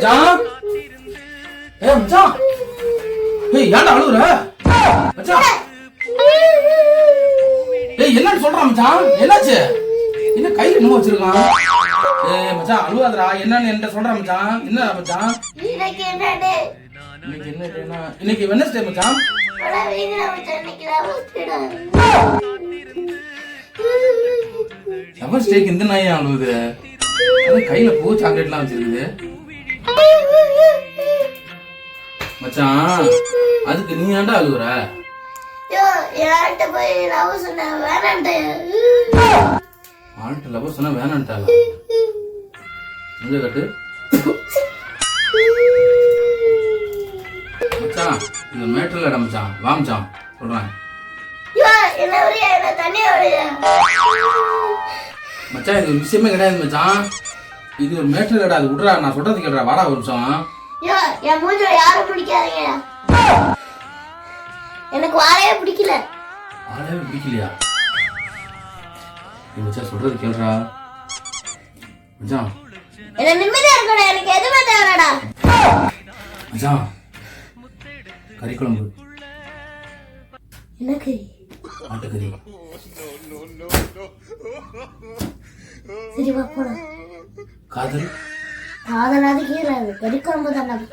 மச்சான். மச்சான். ஏன்டா அழுகுற மச்சான்? என்னன்னு சொல்றான் மச்சான்? என்னாச்சு? என்ன கையில என்னமோ வச்சிருக்கான்? மச்சான் அழுவாதடா. என்னன்னு என்கிட்ட சொல்றான் மச்சான். என்ன மச்சான்? இன்னைக்கு என்ன டே? இன்னைக்கு வெட்னஸ்டே மச்சான். லவர் ஸ்டேக் இந்த நாய் அழுவுது. கையில பூ சாக்லேட்லாம் வச்சிருக்குது மச்சான். அதுக்கு நீ ஏன்டா அழுகுற? ஆள்கிட்ட லவர் சொன்னா வேணான்ட்டாளா? கொஞ்சம் கட்டு மச்சான். இது மேட்டர்ல இடம் மச்சான். வா மச்சான் சொல்றேன் மச்சான். இது ஒரு விஷயமே கிடையாது மச்சான். இது ஒரு மேட்டர் கிடையாது. விடுறா, நான் சொல்றது கேட்றா. வாடா ஒரு நிமிஷம். யாரும் பிடிக்காதீங்க. எனக்கு வாழையே பிடிக்கல. வாழையே பிடிக்கலையா? மச்சான் சொல்றது கேள்றா மச்சான். என்ன நிம்மதியா இருக்கணும். எனக்கு எதுவுமே தேவைடா மச்சான். கறி குழம்பு. எனக்கு ஆட்டுக்கறி. சரி வா போலாம். காதல் காதலாவது கீழே கறி குழம்பு தானே.